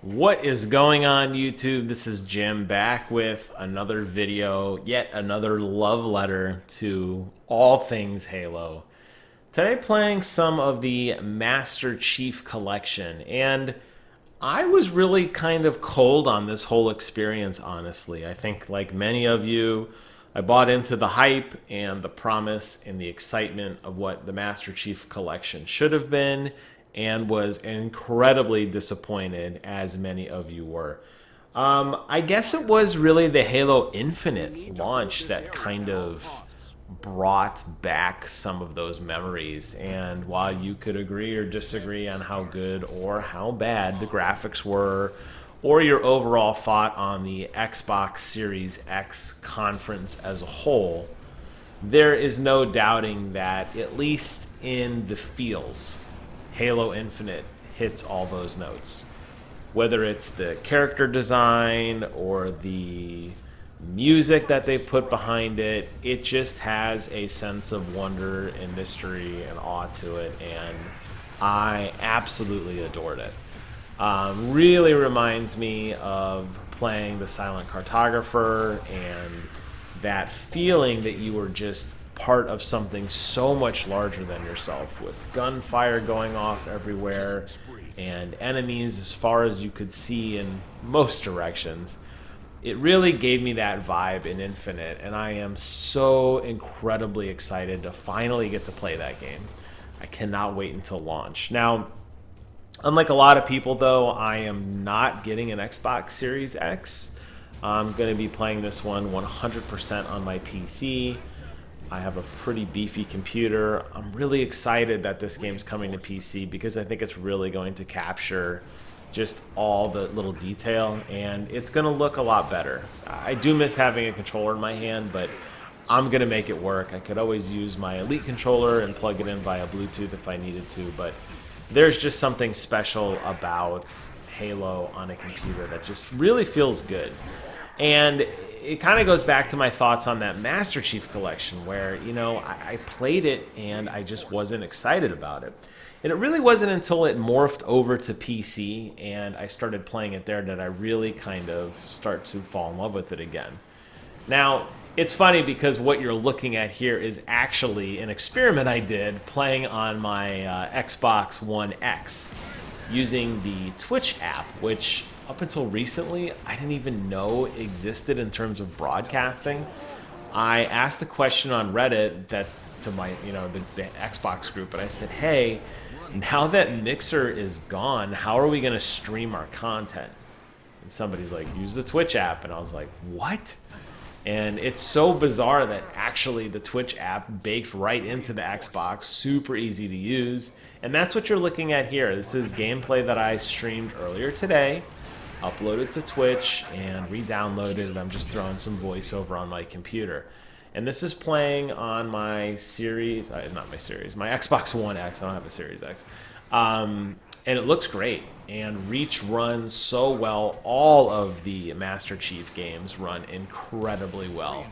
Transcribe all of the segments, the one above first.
What is going on, YouTube? This is Jim back with another video, yet another love letter to all things Halo. Today playing some of the Master Chief Collection, and I was really kind of cold on this whole experience, honestly. I think like many of you, I bought into the hype and the promise and the excitement of what the Master Chief Collection should have been, and was incredibly disappointed, as many of you were. I guess it was really the Halo Infinite launch that kind of brought back some of those memories. And while you could agree or disagree on how good or how bad the graphics were, or your overall thought on the Xbox Series X conference as a whole, there is no doubting that, at least in the feels, Halo Infinite hits all those notes. Whether it's the character design or the music that they put behind it, it just has a sense of wonder and mystery and awe to it, and I absolutely adored it. Really reminds me of playing the Silent Cartographer and that feeling that you were just part of something so much larger than yourself, with gunfire going off everywhere and enemies as far as you could see in most directions. It really gave me that vibe in Infinite, and I am so incredibly excited to finally get to play that game. I cannot wait until launch. Now, unlike a lot of people though, I am not getting an Xbox Series X. I'm going to be playing this one 100% on my PC. I have a pretty beefy computer. I'm really excited that this game's coming to PC because I think it's really going to capture just all the little detail, and it's going to look a lot better. I do miss having a controller in my hand, but I'm going to make it work. I could always use my Elite controller and plug it in via Bluetooth if I needed to, but there's just something special about Halo on a computer that just really feels good. And it kind of goes back to my thoughts on that Master Chief Collection, where, you know, I played it and I just wasn't excited about it. And it really wasn't until it morphed over to PC and I started playing it there that I really kind of start to fall in love with it again. Now, it's funny because what you're looking at here is actually an experiment I did playing on my Xbox One X using the Twitch app, which up until recently I didn't even know existed in terms of broadcasting. I asked a question on Reddit that to my, the Xbox group, and I said, hey, now that Mixer is gone, how are we going to stream our content? And somebody's like, use the Twitch app. And I was like, what? And it's so bizarre that actually the Twitch app baked right into the Xbox, super easy to use. And that's what you're looking at here. This is gameplay that I streamed earlier today, uploaded to Twitch, and re-downloaded it. I'm just throwing some voiceover on my computer. And this is playing on my Series, not my Series, my Xbox One X. I don't have a Series X. And it looks great. And Reach runs so well. All of the Master Chief games run incredibly well.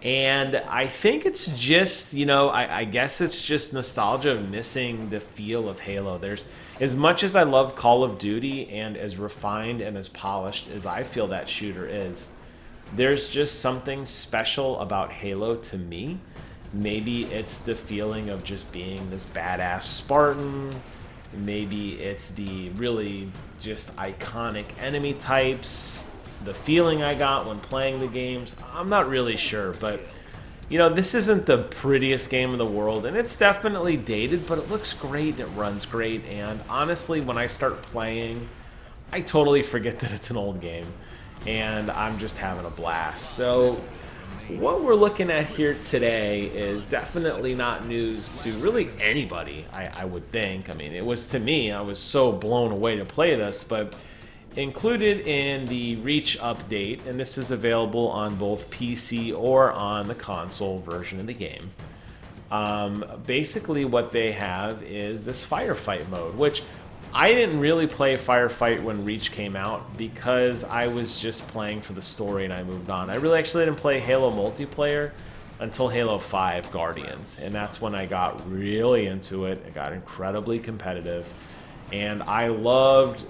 And I think it's just, I guess it's just nostalgia of missing the feel of Halo. There's, as much as I love Call of Duty and as refined and as polished as I feel that shooter is, there's just something special about Halo to me. Maybe it's the feeling of just being this badass Spartan. Maybe it's the really just iconic enemy types, the feeling I got when playing the games. I'm not really sure, but this isn't the prettiest game in the world, and it's definitely dated, but it looks great and it runs great. And honestly, when I start playing, I totally forget that it's an old game, and I'm just having a blast. So what we're looking at here today is definitely not news to really anybody, I would think. I mean, it was to me. I was so blown away to play this, but included in the Reach update, and this is available on both PC or on the console version of the game. Basically what they have is this Firefight mode, which I didn't really play Firefight when Reach came out because I was just playing for the story and I moved on. I really actually didn't play Halo multiplayer until Halo 5 Guardians, and that's when I got really into it. It got incredibly competitive, And I loved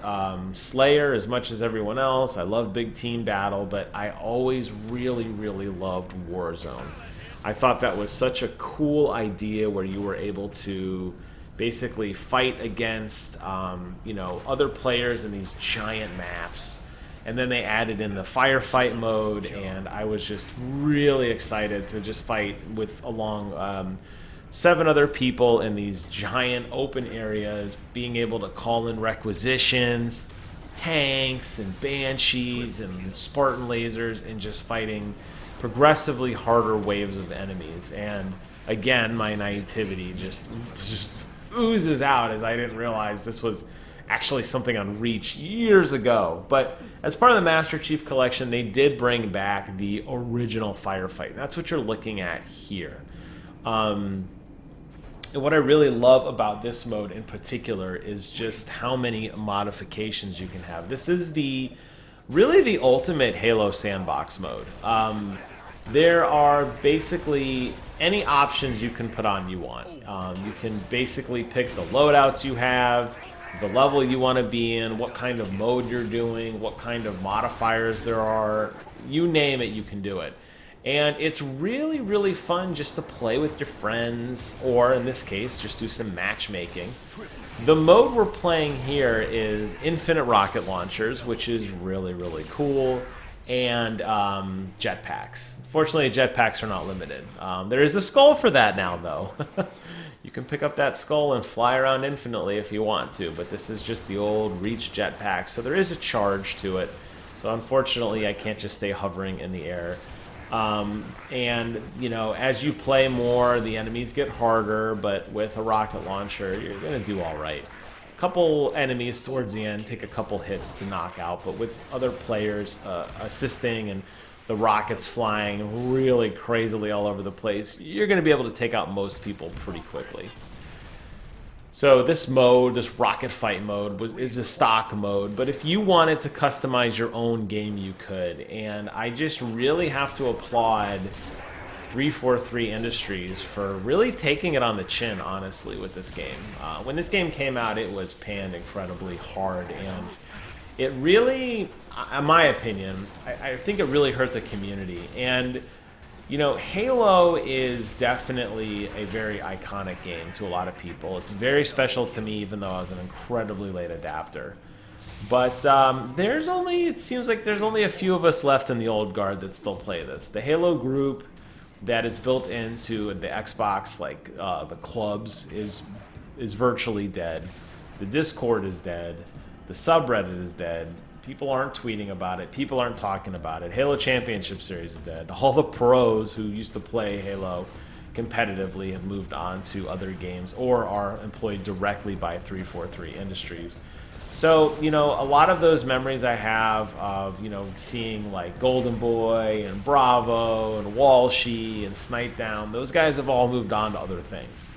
Slayer as much as everyone else. I loved Big Team Battle, but I always really, really loved Warzone. I thought that was such a cool idea where you were able to basically fight against, other players in these giant maps. And then they added in the Firefight mode, and I was just really excited to just fight with along 7 other people in these giant open areas, being able to call in requisitions, tanks and banshees and Spartan lasers, and just fighting progressively harder waves of enemies. And again, my naivety just oozes out, as I didn't realize this was actually something on Reach years ago. But as part of the Master Chief Collection, they did bring back the original Firefight. And that's what you're looking at here. And what I really love about this mode in particular is just how many modifications you can have. This is really the ultimate Halo sandbox mode. There are basically any options you can put on you want. You can basically pick the loadouts you have, the level you want to be in, what kind of mode you're doing, what kind of modifiers there are. You name it, you can do it. And it's really, really fun just to play with your friends, or in this case, just do some matchmaking. The mode we're playing here is infinite rocket launchers, which is really, really cool, and jetpacks. Fortunately, jetpacks are not limited. There is a skull for that now, though. You can pick up that skull and fly around infinitely if you want to, but this is just the old Reach jetpack, so there is a charge to it. So unfortunately, I can't just stay hovering in the air. And, as you play more, the enemies get harder, but with a rocket launcher, you're going to do all right. A couple enemies towards the end take a couple hits to knock out, but with other players assisting and the rockets flying really crazily all over the place, you're going to be able to take out most people pretty quickly. So this mode, this rocket fight mode, is a stock mode, but if you wanted to customize your own game, you could. And I just really have to applaud 343 Industries for really taking it on the chin, honestly, with this game. When this game came out, it was panned incredibly hard, and it really, in my opinion, I think it really hurt the community. And Halo is definitely a very iconic game to a lot of people. It's very special to me, even though I was an incredibly late adapter. But it seems like there's only a few of us left in the old guard that still play this. The Halo group that is built into the Xbox, like the clubs, is virtually dead. The Discord is dead. The subreddit is dead. People aren't tweeting about it. People aren't talking about it. Halo Championship Series is dead. All the pros who used to play Halo competitively have moved on to other games or are employed directly by 343 Industries. So, a lot of those memories I have of, seeing like Golden Boy and Bravo and Walshy and Snipe Down, those guys have all moved on to other things.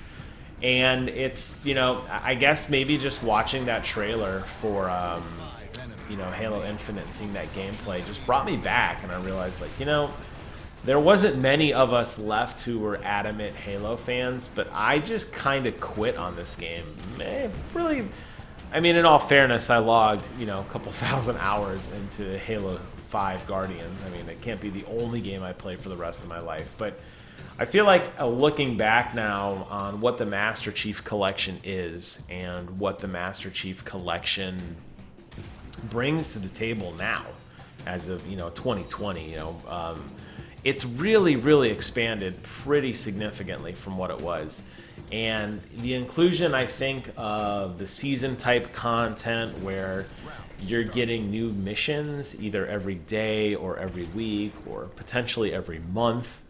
And it's, I guess maybe just watching that trailer for, Halo Infinite and seeing that gameplay just brought me back, and I realized, there wasn't many of us left who were adamant Halo fans, but I just kind of quit on this game. Really, in all fairness, I logged, a couple thousand hours into Halo 5 Guardian. It can't be the only game I play for the rest of my life, but I feel like looking back now on what the Master Chief Collection is and what the Master Chief Collection brings to the table now, as of 2020, it's really expanded pretty significantly from what it was. And the inclusion, I think, of the season type content where you're getting new missions either every day or every week or potentially every month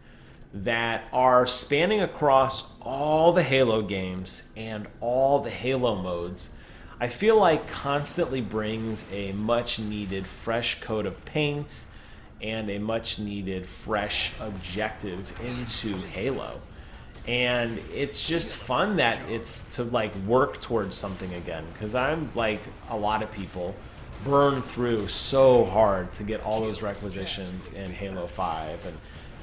that are spanning across all the Halo games and all the Halo modes, I feel like constantly brings a much needed fresh coat of paint and a much needed fresh objective into Halo. And it's just fun that it's to work towards something again, because I'm like a lot of people burned through so hard to get all those requisitions in Halo 5 and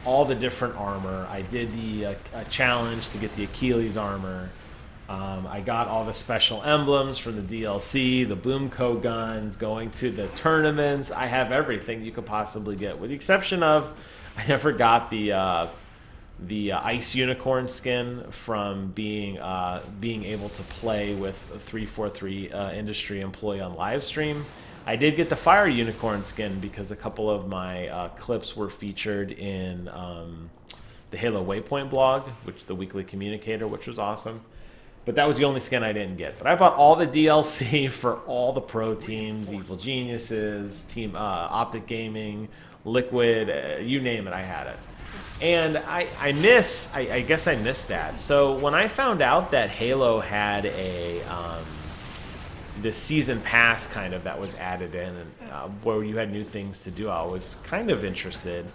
all the different armor. I did the challenge to get the Achilles armor. I got all the special emblems from the DLC, the Boomco guns, going to the tournaments. I have everything you could possibly get, with the exception of I never got the Ice Unicorn skin from being able to play with a 343 industry employee on live stream. I did get the Fire Unicorn skin because a couple of my clips were featured in the Halo Waypoint blog, which the weekly communicator, which was awesome. But that was the only skin I didn't get. But I bought all the DLC for all the pro teams, Evil Geniuses, Team Optic Gaming, Liquid, you name it, I had it. And I guess I missed that. So when I found out that Halo had this season pass kind of that was added in, and where you had new things to do, I was kind of interested.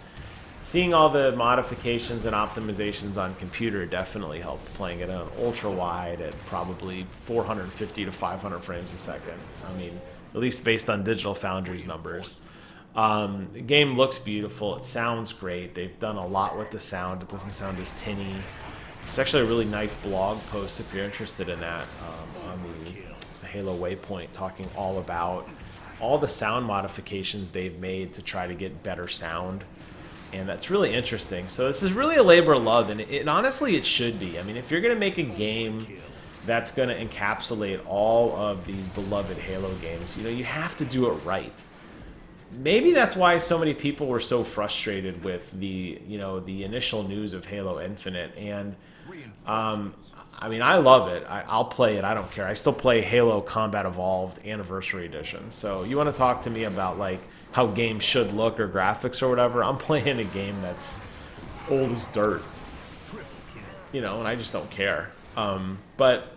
Seeing all the modifications and optimizations on computer definitely helped, playing it on ultra wide at probably 450 to 500 frames a second. I mean, at least based on Digital Foundry's numbers. The game looks beautiful. It sounds great. They've done a lot with the sound. It doesn't sound as tinny. It's actually a really nice blog post if you're interested in that on the Halo Waypoint, talking all about all the sound modifications they've made to try to get better sound. And that's really interesting. So this is really a labor of love, and honestly it should be. I mean, if you're going to make a game that's going to encapsulate all of these beloved Halo games, you know, you have to do it right. Maybe that's why so many people were so frustrated with the initial news of Halo Infinite. And I mean, I love it. I'll play it. I don't care. I still play Halo Combat Evolved Anniversary Edition. So you want to talk to me about like how games should look or graphics or whatever? I'm playing a game that's old as dirt, you know, and I just don't care. But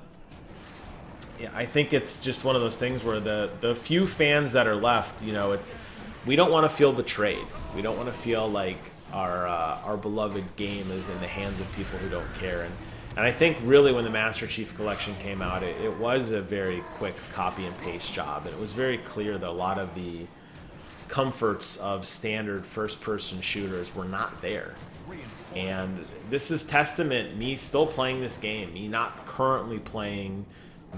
yeah, I think it's just one of those things where the few fans that are left, you know, we don't want to feel betrayed. We don't want to feel like our beloved game is in the hands of people who don't care. And I think really when the Master Chief Collection came out, it was a very quick copy and paste job. And it was very clear that a lot of the comforts of standard first-person shooters were not there. And this is testament, me still playing this game, me not currently playing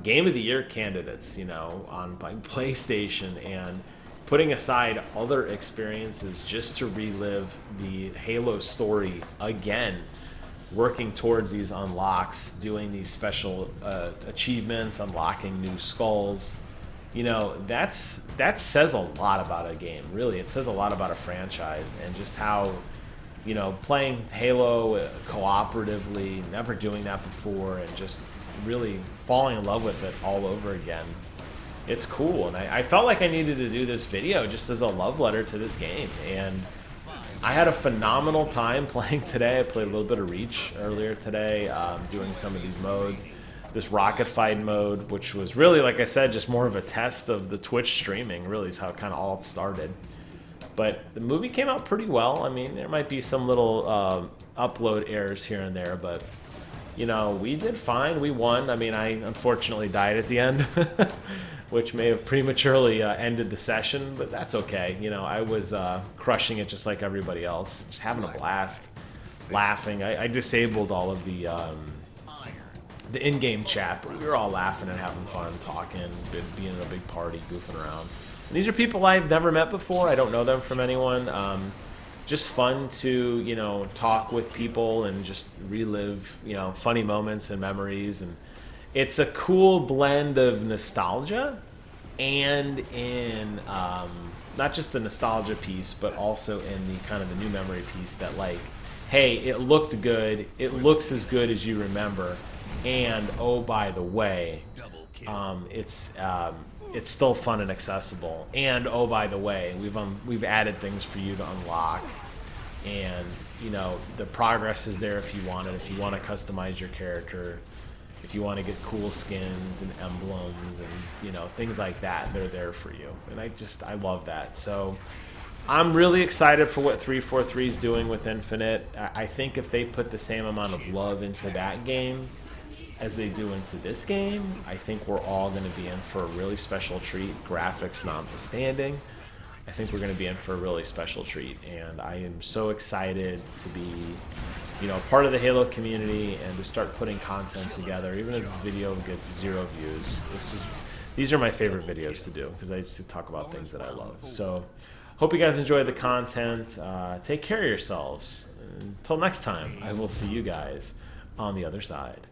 Game of the Year candidates, you know, on PlayStation, and putting aside other experiences just to relive the Halo story again, working towards these unlocks, doing these special achievements, unlocking new skulls. You know, that says a lot about a game, really. It says a lot about a franchise, and just how, you know, playing Halo cooperatively, never doing that before, and just really falling in love with it all over again. It's cool, and I felt like I needed to do this video just as a love letter to this game, and I had a phenomenal time playing today. I played a little bit of Reach earlier today, doing some of these modes. This Rocket Fight mode, which was really, like I said, just more of a test of the Twitch streaming, really is how it kind of all started. But the movie came out pretty well. I mean, there might be some little upload errors here and there, but, you know, we did fine. We won. I mean, I unfortunately died at the end, which may have prematurely ended the session, but that's okay. You know, I was crushing it just like everybody else, just having a blast, laughing. I disabled all of the in-game chat, but we were all laughing and having fun, talking, being in a big party, goofing around. And these are people I've never met before. I don't know them from anyone. Just fun to, you know, talk with people and just relive, you know, funny moments and memories. And it's a cool blend of nostalgia and in not just the nostalgia piece, but also in the kind of the new memory piece that, like, hey, it looked good. It looks as good as you remember. And oh, by the way, it's still fun and accessible. And oh, by the way, we've added things for you to unlock. And you know, the progress is there if you want it. If you want to customize your character, if you want to get cool skins and emblems and, you know, things like that, they're there for you. And I love that. So I'm really excited for what 343 is doing with Infinite. I think if they put the same amount of love into that game as they do into this game, I think we're all going to be in for a really special treat, graphics notwithstanding. I think we're going to be in for a really special treat, and I am so excited to be you know, part of the Halo community and to start putting content together, even if this video gets 0 views. These are my favorite videos to do because I just talk about things that I love. So hope you guys enjoyed the content. Take care of yourselves. Until next time, I will see you guys on the other side.